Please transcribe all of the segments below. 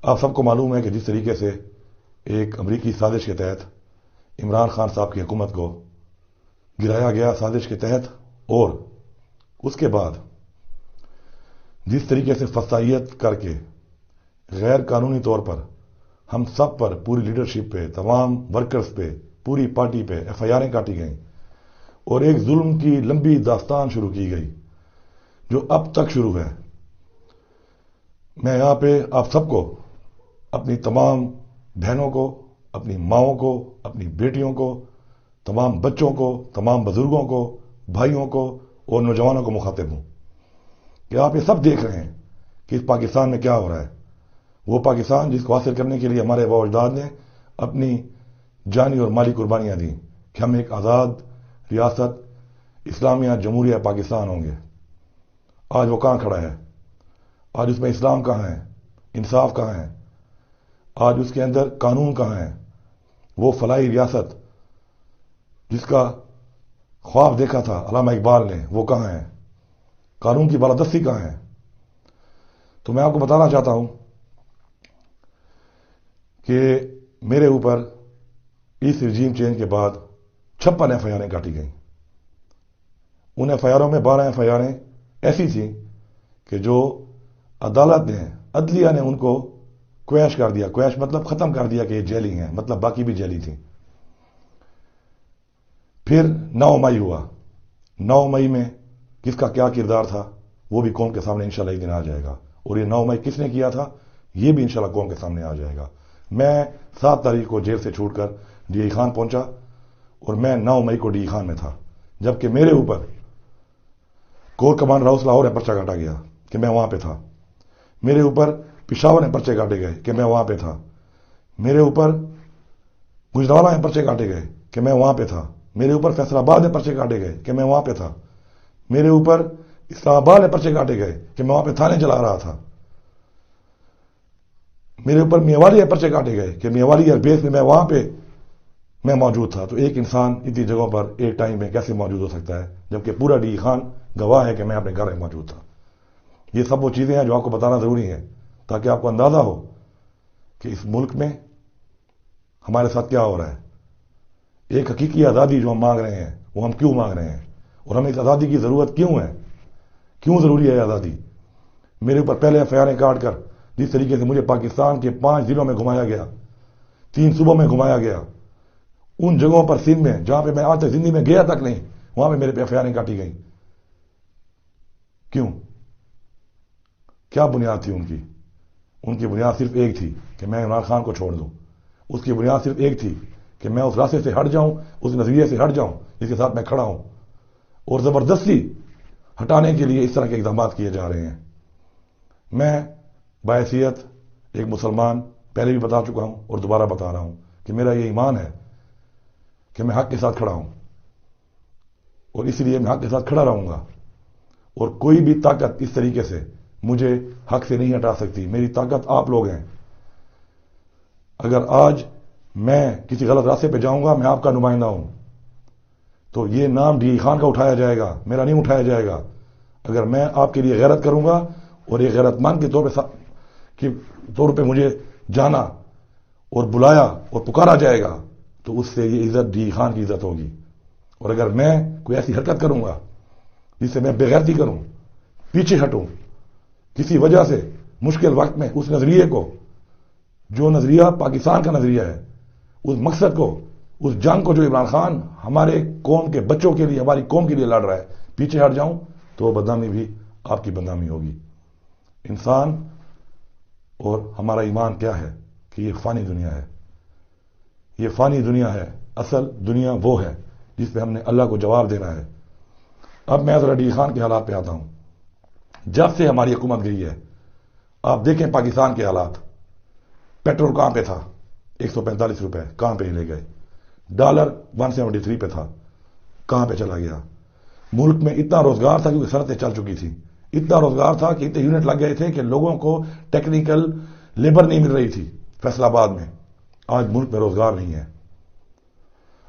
آپ سب کو معلوم ہے کہ جس طریقے سے ایک امریکی سازش کے تحت عمران خان صاحب کی حکومت کو گرایا گیا سازش کے تحت، اور اس کے بعد جس طریقے سے فسائیت کر کے غیر قانونی طور پر ہم سب پر، پوری لیڈرشپ پہ، تمام ورکرز پہ، پوری پارٹی پہ ایف آئی آریں کاٹی گئیں، اور ایک ظلم کی لمبی داستان شروع کی گئی جو اب تک شروع ہے۔ میں یہاں پہ آپ سب کو، اپنی تمام بہنوں کو، اپنی ماؤں کو، اپنی بیٹیوں کو، تمام بچوں کو، تمام بزرگوں کو، بھائیوں کو اور نوجوانوں کو مخاطب ہوں کہ آپ یہ سب دیکھ رہے ہیں کہ اس پاکستان میں کیا ہو رہا ہے۔ وہ پاکستان جس کو حاصل کرنے کے لیے ہمارے آباء و اجداد نے اپنی جانی اور مالی قربانیاں دیں کہ ہم ایک آزاد ریاست اسلامیہ جمہوریہ پاکستان ہوں گے، آج وہ کہاں کھڑا ہے؟ آج اس میں اسلام کہاں ہے؟ انصاف کہاں ہے؟ آج اس کے اندر قانون کہاں ہے؟ وہ فلاحی ریاست جس کا خواب دیکھا تھا علامہ اقبال نے، وہ کہاں ہے؟ قانون کی بالادستی کہاں ہے؟ تو میں آپ کو بتانا چاہتا ہوں کہ میرے اوپر اس رجیم چینج کے بعد 56 ایف آئی آریں کاٹی گئیں۔ ان ایف آئی آروں میں 12 ایف آئی آریں ایسی تھیں کہ جو عدالت نے، عدلیہ نے ان کو کویش کر دیا۔ کویش مطلب ختم کر دیا کہ یہ جیلی ہیں، مطلب باقی بھی جیلی تھیں۔ پھر 9 مئی ہوا۔ 9 مئی میں کس کا کیا کردار تھا وہ بھی قوم کے سامنے انشاءاللہ ایک دن آ جائے گا، اور یہ 9 مئی کس نے کیا تھا یہ بھی انشاءاللہ قوم کے سامنے آ جائے گا۔ میں 7 تاریخ کو جیل سے چھوٹ کر ڈی ای خان پہنچا، اور میں 9 مئی کو ڈی ای خان میں تھا، جبکہ میرے اوپر کور کمانڈر ہاؤس لاہور میں پرچہ کاٹا گیا کہ میں وہاں پہ تھا۔ میرے اوپر پشاور میں پرچے کاٹے گئے کہ میں وہاں پہ تھا۔ میرے اوپر گجرانوالہ میں پرچے کاٹے گئے کہ میں وہاں پہ تھا۔ میرے اوپر فیصل آباد میں پرچے کاٹے گئے کہ میں وہاں پہ تھا۔ میرے اوپر اسلام آباد میں پرچے کاٹے گئے کہ میں وہاں پہ تھانے چلا رہا تھا۔ میرے اوپر میوالی میں پرچے کاٹے گئے کہ میوالی ایئر بیس میں میں وہاں پہ میں موجود تھا۔ تو ایک انسان اتنی جگہوں پر ایک ٹائم میں کیسے موجود ہو سکتا ہے، جبکہ پورا ڈی ای خان گواہ ہے کہ میں اپنے گھر میں موجود تھا۔ یہ سب وہ چیزیں ہیں جو آپ کو بتانا ضروری ہے تاکہ آپ کو اندازہ ہو کہ اس ملک میں ہمارے ساتھ کیا ہو رہا ہے۔ ایک حقیقی آزادی جو ہم مانگ رہے ہیں وہ ہم کیوں مانگ رہے ہیں، اور ہمیں اس آزادی کی ضرورت کیوں ہے، کیوں ضروری ہے آزادی۔ میرے اوپر پہلے ایف آئی آریں کاٹ کر جس طریقے سے مجھے پاکستان کے 5 ضلعوں میں گھمایا گیا، 3 صوبوں میں گھمایا گیا، ان جگہوں پر سندھ میں جہاں پہ میں آج تک زندگی میں گیا تک نہیں، وہاں پہ میرے پہ ایف آئی آریں کاٹی گئیں۔ کیوں؟ کیا بنیاد تھی ان کی؟ ان کی بنیاد صرف ایک تھی کہ میں عمران خان کو چھوڑ دوں۔ اس کی بنیاد صرف ایک تھی کہ میں اس راستے سے ہٹ جاؤں، اس نظریے سے ہٹ جاؤں جس کے ساتھ میں کھڑا ہوں، اور زبردستی ہٹانے کے لیے اس طرح کے اقدامات کیے جا رہے ہیں۔ میں بحیثیت ایک مسلمان پہلے بھی بتا چکا ہوں اور دوبارہ بتا رہا ہوں کہ میرا یہ ایمان ہے کہ میں حق کے ساتھ کھڑا ہوں، اور اس لیے میں حق کے ساتھ کھڑا رہوں گا، اور کوئی بھی طاقت اس طریقے سے مجھے حق سے نہیں ہٹا سکتی۔ میری طاقت آپ لوگ ہیں۔ اگر آج میں کسی غلط راستے پہ جاؤں گا، میں آپ کا نمائندہ ہوں، تو یہ نام ڈی ای خان کا اٹھایا جائے گا، میرا نہیں اٹھایا جائے گا۔ اگر میں آپ کے لیے غیرت کروں گا اور ایک غیرت مند کے طور پہ مجھے جانا اور بلایا اور پکارا جائے گا، تو اس سے یہ عزت ڈی ای خان کی عزت ہوگی۔ اور اگر میں کوئی ایسی حرکت کروں گا جس سے میں بے غیرتی کروں، پیچھے ہٹوں کسی وجہ سے، مشکل وقت میں اس نظریے کو، جو نظریہ پاکستان کا نظریہ ہے، اس مقصد کو، اس جنگ کو جو عمران خان ہمارے قوم کے بچوں کے لیے، ہماری قوم کے لیے لڑ رہا ہے، پیچھے ہٹ جاؤں تو وہ بدنامی بھی آپ کی بدنامی ہوگی۔ انسان اور ہمارا ایمان کیا ہے کہ یہ فانی دنیا ہے، یہ فانی دنیا ہے۔ اصل دنیا وہ ہے جس پہ ہم نے اللہ کو جواب دینا ہے۔ اب میں ذرا ڈی ای خان کے حالات پہ آتا ہوں۔ جب سے ہماری حکومت گئی ہے، آپ دیکھیں پاکستان کے حالات۔ پیٹرول کہاں پہ تھا؟ 145 روپے، کہاں پہ لے گئے؟ ڈالر 173 پہ تھا، کہاں پہ چلا گیا؟ ملک میں اتنا روزگار تھا کیونکہ صنعتیں چل چکی تھی، اتنا روزگار تھا کہ اتنے یونٹ لگ گئے تھے کہ لوگوں کو ٹیکنیکل لیبر نہیں مل رہی تھی فیصل آباد میں۔ آج ملک میں روزگار نہیں ہے،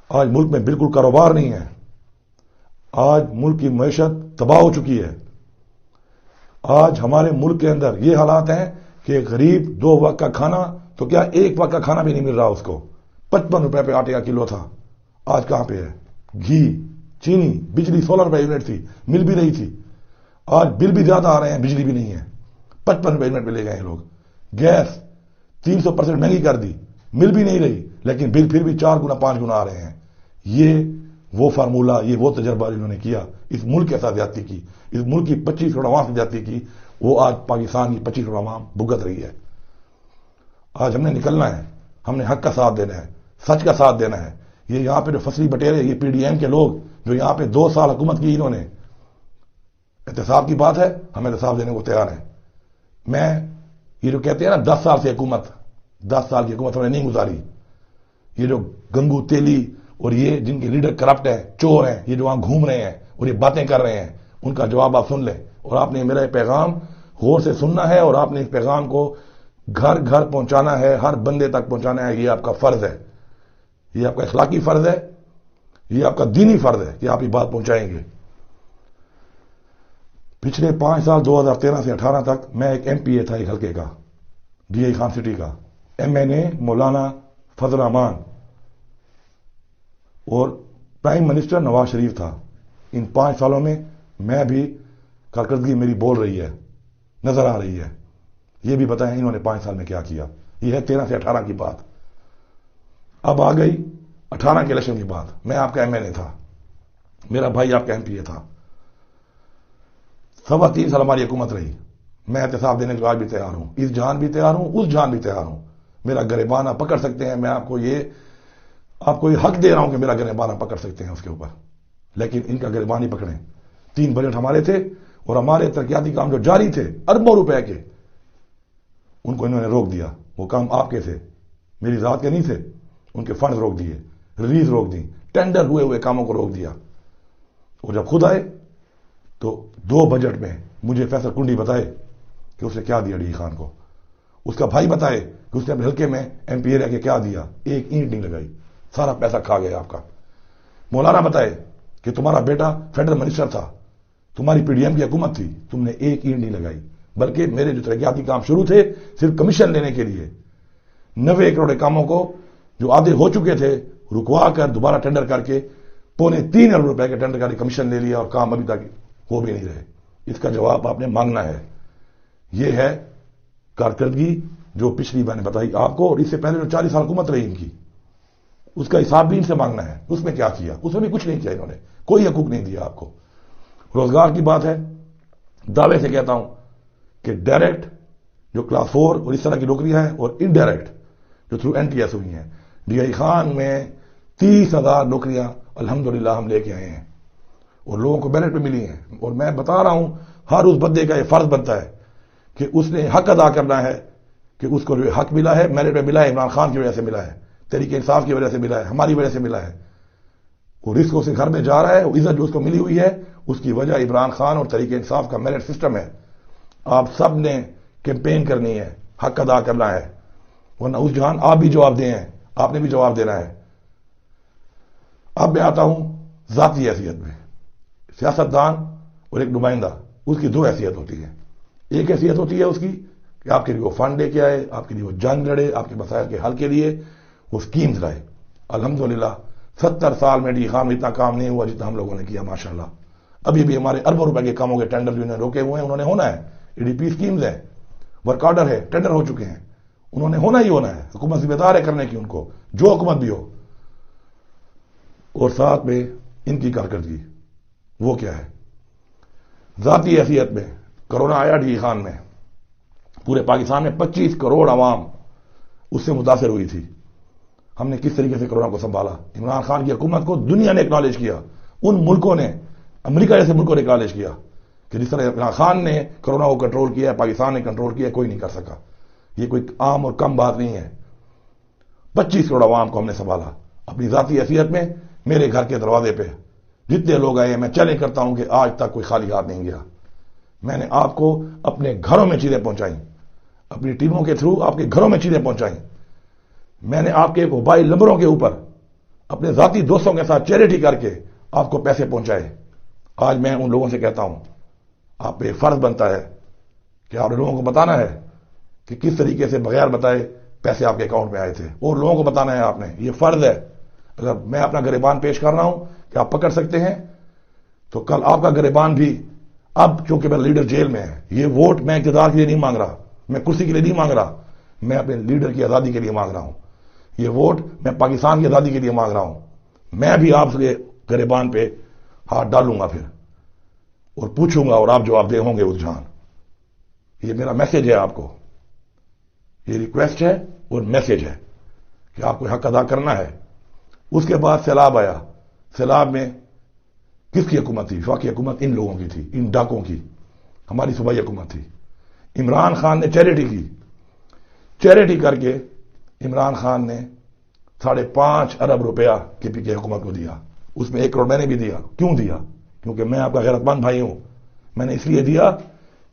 آج ملک میں بالکل کاروبار نہیں ہے، آج ملک کی معیشت تباہ ہو چکی ہے۔ آج ہمارے ملک کے اندر یہ حالات ہیں کہ غریب 2 وقت کا کھانا تو کیا 1 وقت کا کھانا بھی نہیں مل رہا اس کو. 55 روپے پہ آٹے کا کلو تھا، آج کہاں پہ ہے؟ گھی، چینی، بجلی 16 روپے یونٹ تھی، مل بھی رہی تھی. آج بل بھی زیادہ آ رہے ہیں، بجلی بھی نہیں ہے. 55 روپے یونٹ پہ لے گئے ہیں لوگ. گیس 300% مہنگی کر دی، مل بھی نہیں رہی، لیکن بل پھر بھی 4 گنا 5 گنا آ رہے ہیں. یہ وہ فارمولا، یہ وہ تجربہ انہوں نے کیا، اس ملک کے ساتھ زیادتی کی، اس ملک کی 25 کروڑ عوام سے زیادتی کی، وہ آج پاکستان کی 25 کروڑ عوام بھگت رہی ہے. آج ہم نے نکلنا ہے، ہم نے حق کا ساتھ دینا ہے، سچ کا ساتھ دینا ہے. یہ یہاں پہ جو فصلی بٹیرے، یہ پی ڈی ایم کے لوگ جو یہاں پہ 2 سال حکومت کی، انہوں نے احتساب کی بات ہے، ہم احتساب دینے کو تیار ہیں. میں یہ جو کہتے ہیں نا 10 سال سے حکومت، 10 سال کی حکومت ہم نے نہیں گزاری. یہ جو گنگو تیلی اور یہ جن کے لیڈر کرپٹ ہیں، چور ہیں، یہ جو وہاں گھوم رہے ہیں اور یہ باتیں کر رہے ہیں، ان کا جواب آپ سن لیں. اور آپ نے میرا پیغام غور سے سننا ہے اور آپ نے اس پیغام کو گھر گھر پہنچانا ہے، ہر بندے تک پہنچانا ہے. یہ آپ کا فرض ہے، یہ آپ کا اخلاقی فرض ہے، یہ آپ کا دینی فرض ہے کہ آپ یہ بات پہنچائیں گے. پچھلے 5 سال 2013 سے 18 تک میں ایک ایم پی اے تھا ایک حلقے کا، ڈی آئی خان سٹی کا. ایم این اے مولانا فضل الرحمان اور پرائم منسٹر نواز شریف تھا. ان 5 سالوں میں میں بھی کارکردگی میری بول رہی ہے، نظر آ رہی ہے. یہ بھی بتائیں انہوں نے 5 سال میں کیا کیا. یہ ہے 13 سے 18 کی بات. اب آ گئی 18 کے الیکشن کی بات. میں آپ کا ایم این اے تھا، میرا بھائی آپ کا ایم پی اے تھا. 3.25 سال ہماری حکومت رہی. میں احتساب دینے کے آج بھی تیار ہوں، اس جان بھی تیار ہوں، اس جان بھی تیار ہوں. میرا گریبان آپ پکڑ سکتے ہیں، میں آپ کو یہ حق دے رہا ہوں کہ میرا گریبان آپ پکڑ سکتے ہیں اس کے اوپر، لیکن ان کا گریبان ہی پکڑیں. 3 بجٹ ہمارے تھے اور ہمارے ترقیاتی کام جو جاری تھے اربوں روپے کے، ان کو انہوں نے روک دیا. وہ کام آپ کے تھے، میری ذات کے نہیں تھے. ان کے فنڈز روک دیے، ریلیز روک دی، ٹینڈر ہوئے کاموں کو روک دیا. اور جب خود آئے تو 2 بجٹ میں مجھے فیصل کنڈی بتائے کہ اس نے کیا دیا ڈی خان کو. اس کا بھائی بتائے کہ اس نے اپنے حلقے میں ایم پی اے رہ کے کیا دیا. 1 اینٹ نہیں لگائی، سارا پیسہ کھا گیا آپ کا. مولانا بتائے کہ تمہارا بیٹا فیڈرل منسٹر تھا، تمہاری پی ڈی ایم کی حکومت تھی، تم نے 1 اینٹ نہیں لگائی، بلکہ میرے جو ترقیاتی کام شروع تھے صرف کمیشن لینے کے لیے 90 کروڑ کاموں کو جو آدھے ہو چکے تھے رکوا کر دوبارہ ٹینڈر کر کے 2.25 ارب روپے کے ٹینڈر کر کے کمیشن لے لیا اور کام ابھی تک ہو بھی نہیں رہے. اس کا جواب آپ نے مانگنا ہے. یہ ہے کارکردگی جو پچھلی میں نے بتائی آپ کو، اور اس سے پہلے جو 40 سال حکومت رہی ان کی، اس کا حساب بھی ان سے مانگنا ہے. اس میں کیا کیا؟ اس میں بھی کچھ نہیں کیا انہوں نے، کوئی حقوق نہیں دیا آپ کو. روزگار کی بات ہے، دعوے سے کہتا ہوں کہ ڈائریکٹ جو کلاس 4 اور اس طرح کی نوکریاں ہیں اور انڈائریکٹ جو تھرو این ٹی ایس ہوئی ہیں، ڈی آئی خان میں 30,000 نوکریاں الحمدللہ ہم لے کے آئے ہیں اور لوگوں کو میرٹ پہ ملی ہیں. اور میں بتا رہا ہوں ہر اس بندے کا یہ فرض بنتا ہے کہ اس نے حق ادا کرنا ہے کہ اس کو جو حق ملا ہے میرٹ پہ ملا ہے، عمران خان کی وجہ سے ملا ہے، تحریک انصاف کی وجہ سے ملا ہے، ہماری وجہ سے ملا ہے. وہ رزق اسے گھر میں جا رہا ہے، وہ عزت جو اس کو ملی ہوئی ہے اس کی وجہ عمران خان اور تحریک انصاف کا میرٹ سسٹم ہے. آپ سب نے کیمپین کرنی ہے، حق ادا کرنا ہے، ورنہ اس جہان آپ بھی جواب دیں ہیں، آپ نے بھی جواب دینا ہے. اب میں آتا ہوں ذاتی حیثیت میں. سیاستدان اور ایک نمائندہ، اس کی 2 حیثیت ہوتی ہے. ایک حیثیت ہوتی ہے اس کی کہ آپ کے لیے وہ فنڈ لے کے آئے، آپ کے لیے وہ جنگ لڑے، آپ کے مسائل کے حل کے لیے وہ سکیمز لائے. الحمدللہ 70 سال میں ڈی خان میں اتنا کام نہیں ہوا جتنا ہم لوگوں نے کیا ماشاءاللہ. ابھی بھی ہمارے اربوں روپے کے کاموں کے ٹینڈر جو انہوں نے روکے ہوئے ہیں انہوں نے ہونا ہے. ای ڈی پی سکیمز ہیں، ورک آرڈر ہے، ٹینڈر ہو چکے ہیں، انہوں نے ہونا ہی ہونا ہے. حکومت ذمہ دار ہے کرنے کی، ان کو جو حکومت بھی ہو. اور ساتھ میں ان کی کارکردگی وہ کیا ہے. ذاتی حیثیت میں کرونا آیا ڈی خان میں، پورے پاکستان میں 25 کروڑ عوام اس سے متاثر ہوئی تھی. ہم نے کس طریقے سے کرونا کو سنبھالا. عمران خان کی حکومت کو دنیا نے اکنالج کیا، ان ملکوں نے، امریکہ جیسے ملکوں نے اکنالج کیا کہ جس طرح عمران خان نے کرونا کو کنٹرول کیا، پاکستان نے کنٹرول کیا، کوئی نہیں کر سکا. یہ کوئی عام اور کم بات نہیں ہے. 25 کروڑ عوام کو ہم نے سنبھالا اپنی ذاتی حیثیت میں. میرے گھر کے دروازے پہ جتنے لوگ آئے، میں چیلنج کرتا ہوں کہ آج تک کوئی خالی ہاتھ نہیں گیا. میں نے آپ کو اپنے گھروں میں چیزیں پہنچائیں، اپنی ٹیموں کے تھرو آپ کے گھروں میں چیزیں پہنچائیں. میں نے آپ کے موبائل نمبروں کے اوپر اپنے ذاتی دوستوں کے ساتھ چیریٹی کر کے آپ کو پیسے پہنچائے. آج میں ان لوگوں سے کہتا ہوں آپ پہ فرض بنتا ہے کہ آپ نے لوگوں کو بتانا ہے کہ کس طریقے سے بغیر بتائے پیسے آپ کے اکاؤنٹ میں آئے تھے، اور لوگوں کو بتانا ہے آپ نے، یہ فرض ہے۔ اگر میں اپنا گریبان پیش کر رہا ہوں کہ آپ پکڑ سکتے ہیں، تو کل آپ کا گریبان بھی، اب چونکہ میرا لیڈر جیل میں ہے، یہ ووٹ میں اقتدار کے لیے نہیں مانگ رہا، میں کرسی کے لیے نہیں مانگ رہا، میں اپنے لیڈر کی آزادی کے لیے مانگ رہا ہوں۔ یہ ووٹ میں پاکستان کی آزادی کے لیے مانگ رہا ہوں۔ میں بھی آپ کے گریبان پہ ہاتھ ڈالوں گا پھر، اور پوچھوں گا، اور آپ جواب دے ہوں گے اس جہان۔ یہ میرا میسج ہے آپ کو، یہ ریکویسٹ ہے اور میسج ہے کہ آپ کو حق ادا کرنا ہے۔ اس کے بعد سیلاب آیا، سیلاب میں کس کی حکومت تھی؟ وفاقی حکومت ان لوگوں کی تھی، ان ڈاکوں کی، ہماری صوبائی حکومت تھی۔ عمران خان نے چیریٹی کی، چیریٹی کر کے عمران خان نے 5.5 ارب روپیہ کے پی کے حکومت کو دیا، اس میں 1 کروڑ میں نے بھی دیا۔ کیوں دیا؟ کیونکہ میں آپ کا غیرت مند بھائی ہوں۔ میں نے اس لیے دیا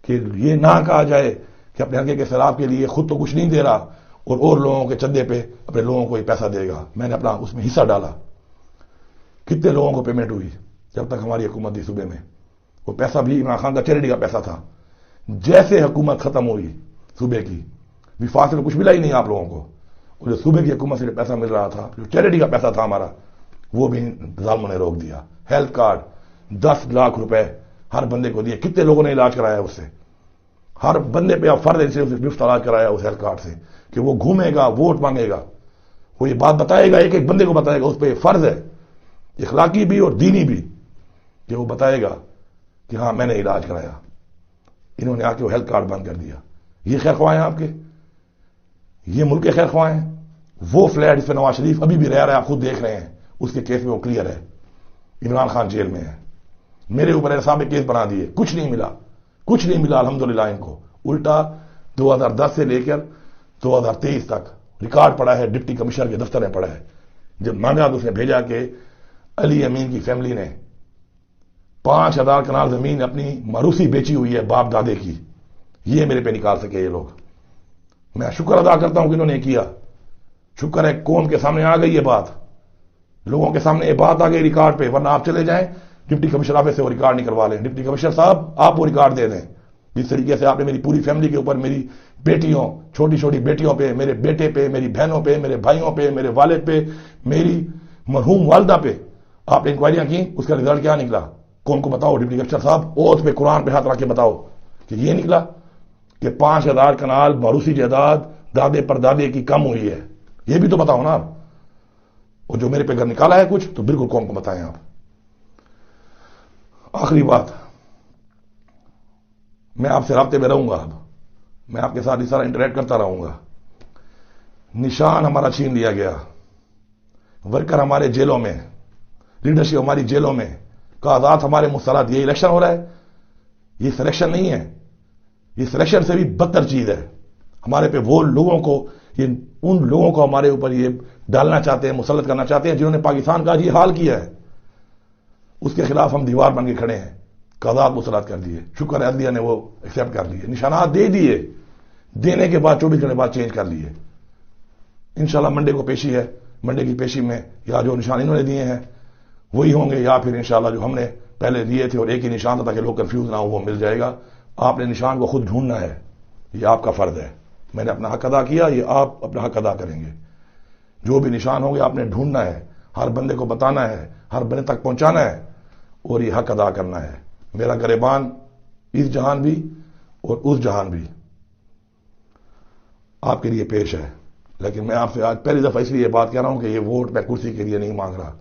کہ یہ نہ کہا جائے کہ اپنے حلقے کے سیلاب کے لیے خود تو کچھ نہیں دے رہا اور لوگوں کے چندے پہ اپنے لوگوں کو ہی پیسہ دے گا۔ میں نے اپنا اس میں حصہ ڈالا۔ کتنے لوگوں کو پیمنٹ ہوئی جب تک ہماری حکومت تھی صوبے میں؟ وہ پیسہ بھی عمران خان کا چیریٹی کا پیسہ تھا۔ جیسے حکومت ختم ہوئی صوبے کی، وفاق سے کچھ ملا ہی نہیں آپ لوگوں کو، اور جو صوبے کی حکومت سے جو پیسہ مل رہا تھا، جو چیریٹی کا پیسہ تھا ہمارا، وہ بھی ظالموں نے روک دیا۔ ہیلتھ کارڈ 10 لاکھ روپے ہر بندے کو دیے۔ کتنے لوگوں نے علاج کرایا اس سے؟ ہر بندے پہ آپ فرض سے مفت علاج کرایا اس ہیلتھ کارڈ سے، کہ وہ گھومے گا، ووٹ مانگے گا، وہ یہ بات بتائے گا، ایک ایک بندے کو بتائے گا، اس پہ فرض ہے اخلاقی بھی اور دینی بھی، کہ وہ بتائے گا کہ ہاں میں نے علاج کرایا۔ انہوں نے آ کے وہ ہیلتھ کارڈ بند کر دیا۔ یہ خیر خواہ ہیں آپ کے، یہ ملک کے خیر خواہ ہیں۔ وہ فلیٹ جس پہ نواز شریف ابھی بھی رہ رہا ہے، آپ خود دیکھ رہے ہیں، اس کے کیس میں وہ کلیئر ہے، عمران خان جیل میں ہے۔ میرے اوپر احساب میں کیس بنا دیے، کچھ نہیں ملا، کچھ نہیں ملا الحمدللہ ان کو۔ الٹا 2010 سے لے کر 2023 تک ریکارڈ پڑا ہے، ڈپٹی کمشنر کے دفتر میں پڑا ہے۔ جب مانگا تو اس نے بھیجا کہ علی امین کی فیملی نے 5000 کنال زمین اپنی موروثی بیچی ہوئی ہے باپ دادے کی، یہ میرے پہ نکال سکے یہ لوگ۔ میں شکر ادا کرتا ہوں کہ انہوں نے کیا، شکر ہے قوم کے سامنے آ گئی یہ بات، لوگوں کے سامنے یہ بات آ گئی ریکارڈ پہ، ورنہ آپ چلے جائیں ڈپٹی کمشنر آفس سے وہ ریکارڈ نکلوا لیں۔ ڈپٹی کمشنر صاحب آپ وہ ریکارڈ دے دیں، جس طریقے سے آپ نے میری پوری فیملی کے اوپر، میری بیٹیوں، چھوٹی چھوٹی بیٹیوں پہ، میرے بیٹے پہ، میری بہنوں پہ، میرے بھائیوں پہ، میرے والد پہ، میری مرحوم والدہ پہ آپ نے انکوائریاں کی، اس کا رزلٹ کیا نکلا؟ کون کو بتاؤ ڈپٹی کمشنر صاحب، اوتھ پہ قرآن پہ ہاتھ رکھ کے بتاؤ کہ یہ نکلا کہ 5000 کنال موروثی جائیداد دادے پر دادے کی کم ہوئی ہے، یہ بھی تو بتاؤ نا آپ۔ اور جو میرے پہ گھر نکالا ہے کچھ، تو بالکل قوم کو بتائیں آپ۔ آخری بات، میں آپ سے رابطے میں رہوں گا، اب میں آپ کے ساتھ اس طرح انٹریکٹ کرتا رہوں گا۔ نشان ہمارا چھین لیا گیا، ورکر ہمارے جیلوں میں، لیڈرشپ ہماری جیلوں میں، قیادات ہمارے مسترد۔ یہ الیکشن ہو رہا ہے، یہ سلیکشن نہیں ہے، یہ سلیکشن سے بھی بدتر چیز ہے۔ ہمارے پہ وہ لوگوں کو، یہ ان لوگوں کو ہمارے اوپر یہ ڈالنا چاہتے ہیں، مسلط کرنا چاہتے ہیں جنہوں نے پاکستان کا یہ حال کیا ہے، اس کے خلاف ہم دیوار بن کے کھڑے ہیں۔ قیادات مسلط کر دیے، شکر ہے عدلیہ نے وہ ایکسیپٹ کر لیے، نشانات دے دیے، دینے کے بعد 24 گھنٹے بعد چینج کر لیے۔ انشاءاللہ منڈے کو پیشی ہے، منڈے کی پیشی میں یا جو نشان انہوں نے دیے ہیں وہی ہوں گے، یا پھر انشاءاللہ جو ہم نے پہلے دیے تھے اور ایک ہی نشان تھا تاکہ لوگ کنفیوز نہ ہو، وہ مل جائے گا۔ آپ نے نشان کو خود ڈھونڈنا ہے، یہ آپ کا فرض ہے۔ میں نے اپنا حق ادا کیا، یہ آپ اپنا حق ادا کریں گے۔ جو بھی نشان ہوں گے آپ نے ڈھونڈنا ہے، ہر بندے کو بتانا ہے، ہر بندے تک پہنچانا ہے، اور یہ حق ادا کرنا ہے۔ میرا گریبان اس جہان بھی اور اس جہان بھی آپ کے لیے پیش ہے، لیکن میں آپ سے آج پہلی دفعہ اس لیے یہ بات کہہ رہا ہوں کہ یہ ووٹ میں کرسی کے لیے نہیں مانگ رہا،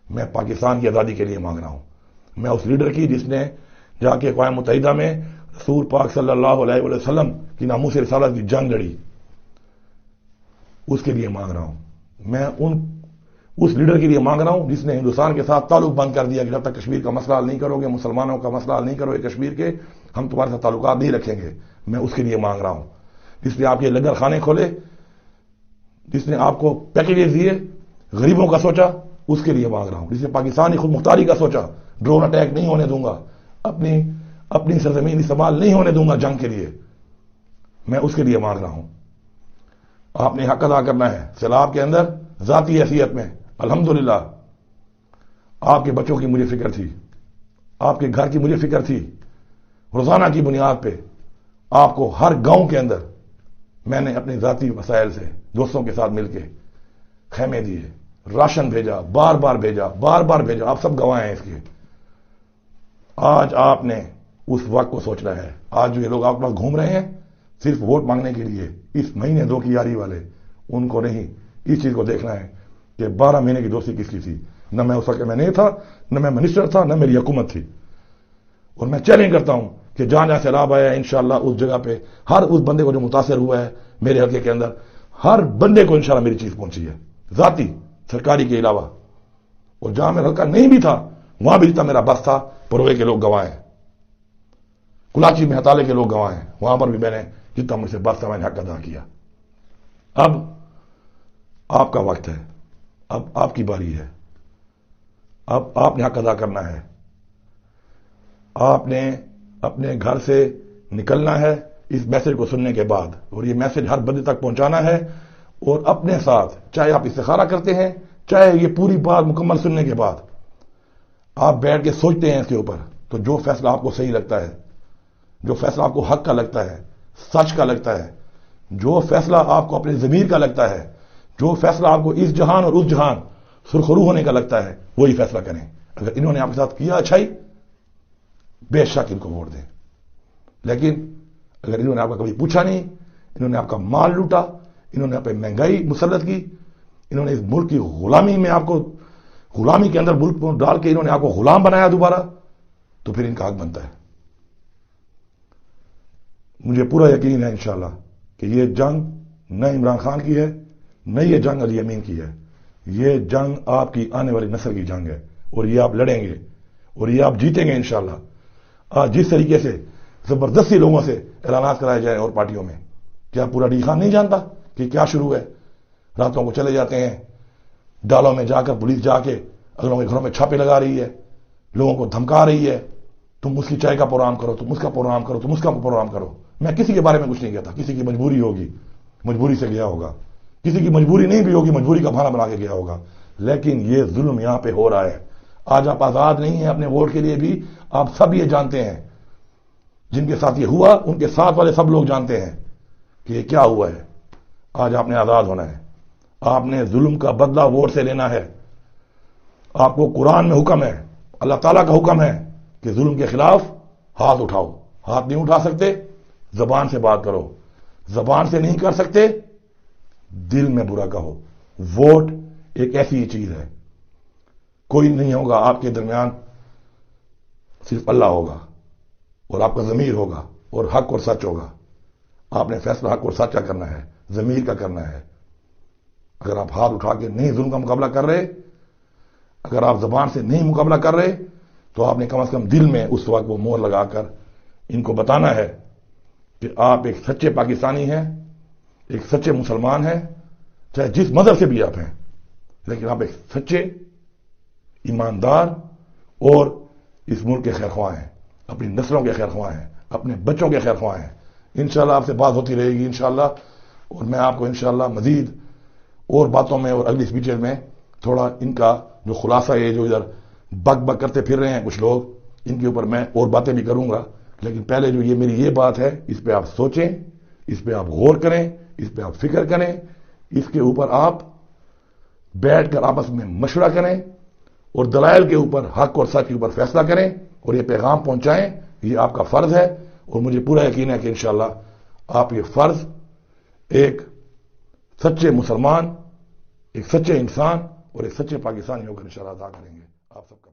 میں پاکستان کی آزادی کے لیے مانگ رہا ہوں۔ میں اس لیڈر کی جس نے جا کے اقوام متحدہ میں رسول پاک صلی اللہ علیہ وسلم کی ناموس رسالت کی جنگ لڑی، اس کے لیے مانگ رہا ہوں۔ میں اس لیڈر کے لیے مانگ رہا ہوں جس نے ہندوستان کے ساتھ تعلق بند کر دیا کہ جب تک کشمیر کا مسئلہ حل نہیں کرو گے، مسلمانوں کا مسئلہ حل نہیں کرو گے کشمیر کے، ہم تمہارے ساتھ تعلقات نہیں رکھیں گے۔ میں اس کے لیے مانگ رہا ہوں جس نے آپ کے لنگر خانے کھولے، جس نے آپ کو پیکیجز دیے، غریبوں کا سوچا، اس کے لیے مانگ رہا ہوں۔ جس نے پاکستانی خود مختاری کا سوچا، ڈرون اٹیک نہیں ہونے دوں گا، اپنی سرزمین استعمال نہیں ہونے دوں گا جنگ کے لیے، میں اس کے لیے مانگ رہا ہوں۔ آپ نے حق ادا کرنا ہے۔ سیلاب کے اندر ذاتی حیثیت میں الحمدللہ آپ کے بچوں کی مجھے فکر تھی، آپ کے گھر کی مجھے فکر تھی۔ روزانہ کی بنیاد پہ آپ کو ہر گاؤں کے اندر میں نے اپنے ذاتی وسائل سے دوستوں کے ساتھ مل کے خیمے دیے، راشن بھیجا، بار بار بھیجا، آپ سب گواہ ہیں اس کے۔ آج آپ نے اس وقت کو سوچنا ہے۔ آج جو یہ لوگ آپ کے پاس گھوم رہے ہیں صرف ووٹ مانگنے کے لیے، اس مہینے دو کی یاری والے، ان کو نہیں، اس چیز کو دیکھنا ہے کہ 12 مہینے کی دوستی کس کی تھی۔ نہ میں اس وقت میں نہیں تھا، نہ میں منسٹر تھا، نہ میری حکومت تھی۔ اور میں چیلنج کرتا ہوں کہ جہاں جہاں سیلاب آیا ہے انشاءاللہ اس جگہ پہ ہر اس بندے کو جو متاثر ہوا ہے میرے حلقے کے اندر، ہر بندے کو انشاءاللہ میری چیز پہنچی ہے، ذاتی سرکاری کے علاوہ۔ اور جہاں میرا حلقہ نہیں بھی تھا وہاں بھی جتنا میرا بس تھا، پروے کے لوگ گواہ ہیں، کلاچی میں ہتالے کے لوگ گواہ ہیں، وہاں پر بھی میں نے جتنا مجھ سے بس تھا میں نے حق ادا کیا۔ اب آپ کا وقت ہے، اب آپ کی باری ہے، اب آپ نے حق ادا کرنا ہے۔ آپ نے اپنے گھر سے نکلنا ہے اس میسج کو سننے کے بعد، اور یہ میسج ہر بندے تک پہنچانا ہے، اور اپنے ساتھ چاہے آپ استخارہ کرتے ہیں، چاہے یہ پوری بات مکمل سننے کے بعد آپ بیٹھ کے سوچتے ہیں اس کے اوپر، تو جو فیصلہ آپ کو صحیح لگتا ہے، جو فیصلہ آپ کو حق کا لگتا ہے، سچ کا لگتا ہے، جو فیصلہ آپ کو اپنے ضمیر کا لگتا ہے، جو فیصلہ آپ کو اس جہان اور اس جہان سرخرو ہونے کا لگتا ہے، وہی فیصلہ کریں۔ اگر انہوں نے آپ کے ساتھ کیا اچھائی، بے شک ان کو ووٹ دیں، لیکن اگر انہوں نے آپ کا کبھی پوچھا نہیں، انہوں نے آپ کا مال لوٹا، انہوں نے آپ پہ مہنگائی مسلط کی، انہوں نے اس ملک کی غلامی میں آپ کو، غلامی کے اندر ملک کو ڈال کے انہوں نے آپ کو غلام بنایا دوبارہ، تو پھر ان کا حق بنتا ہے۔ مجھے پورا یقین ہے انشاءاللہ کہ یہ جنگ نہ عمران خان کی ہے، نہ یہ جنگ علی امین کی ہے، یہ جنگ آپ کی آنے والی نسل کی جنگ ہے، اور یہ آپ لڑیں گے اور یہ آپ جیتیں گے انشاءاللہ۔ آج جس طریقے سے زبردستی لوگوں سے اعلانات کرائے جائیں اور پارٹیوں میں، کیا پورا ڈی خان نہیں جانتا کہ کیا شروع ہے؟ راتوں کو چلے جاتے ہیں ڈالوں میں جا کر، پولیس جا کے اگلوں کے گھروں میں چھاپے لگا رہی ہے، لوگوں کو دھمکا رہی ہے، تم اس کی چائے کا پروگرام کرو، تم اس کا پروگرام کرو، تم اس کا پروگرام کرو۔ میں کسی کے بارے میں کچھ نہیں کہتا، کسی کی مجبوری ہوگی، مجبوری سے گیا ہوگا، کسی کی مجبوری نہیں بھی ہوگی، مجبوری کا بہانہ بنا کے گیا ہوگا، لیکن یہ ظلم یہاں پہ ہو رہا ہے۔ آج آپ آزاد نہیں ہیں اپنے ووٹ کے لیے بھی، آپ سب یہ جانتے ہیں، جن کے ساتھ یہ ہوا ان کے ساتھ والے سب لوگ جانتے ہیں کہ یہ کیا ہوا ہے۔ آج آپ نے آزاد ہونا ہے، آپ نے ظلم کا بدلہ ووٹ سے لینا ہے۔ آپ کو قرآن میں حکم ہے، اللہ تعالیٰ کا حکم ہے کہ ظلم کے خلاف ہاتھ اٹھاؤ۔ ہاتھ نہیں اٹھا سکتے، زبان سے بات کرو، زبان سے نہیں کر سکتے، دل میں برا کہو۔ ووٹ ایک ایسی چیز ہے، کوئی نہیں ہوگا آپ کے درمیان، صرف اللہ ہوگا، اور آپ کا ضمیر ہوگا، اور حق اور سچ ہوگا۔ آپ نے فیصلہ حق اور سچ کا کرنا ہے، ضمیر کا کرنا ہے۔ اگر آپ ہاتھ اٹھا کے نہیں ظلم کا مقابلہ کر رہے، اگر آپ زبان سے نہیں مقابلہ کر رہے، تو آپ نے کم از کم دل میں اس وقت وہ مہر لگا کر ان کو بتانا ہے کہ آپ ایک سچے پاکستانی ہیں، ایک سچے مسلمان ہیں، چاہے جس مذہب سے بھی آپ ہیں، لیکن آپ ایک سچے، ایماندار اور اس ملک کے خیر خواہ ہیں، اپنی نسلوں کے خیر خواہ ہیں، اپنے بچوں کے خیر خواہ ہیں۔ انشاءاللہ آپ سے بات ہوتی رہے گی انشاءاللہ، اور میں آپ کو انشاءاللہ مزید اور باتوں میں اور اگلی اسپیچز میں تھوڑا ان کا جو خلاصہ ہے، جو ادھر بک بک کرتے پھر رہے ہیں کچھ لوگ، ان کے اوپر میں اور باتیں بھی کروں گا، لیکن پہلے جو یہ میری یہ بات ہے اس پہ آپ سوچیں، اس پہ آپ غور کریں، اس پہ آپ فکر کریں، اس کے اوپر آپ بیٹھ کر آپس میں مشورہ کریں، اور دلائل کے اوپر، حق اور سچ کے اوپر فیصلہ کریں، اور یہ پیغام پہنچائیں۔ یہ آپ کا فرض ہے، اور مجھے پورا یقین ہے کہ انشاءاللہ آپ یہ فرض ایک سچے مسلمان، ایک سچے انسان اور ایک سچے پاکستانی ہو کر انشاءاللہ ادا کریں گے۔ آپ سب کا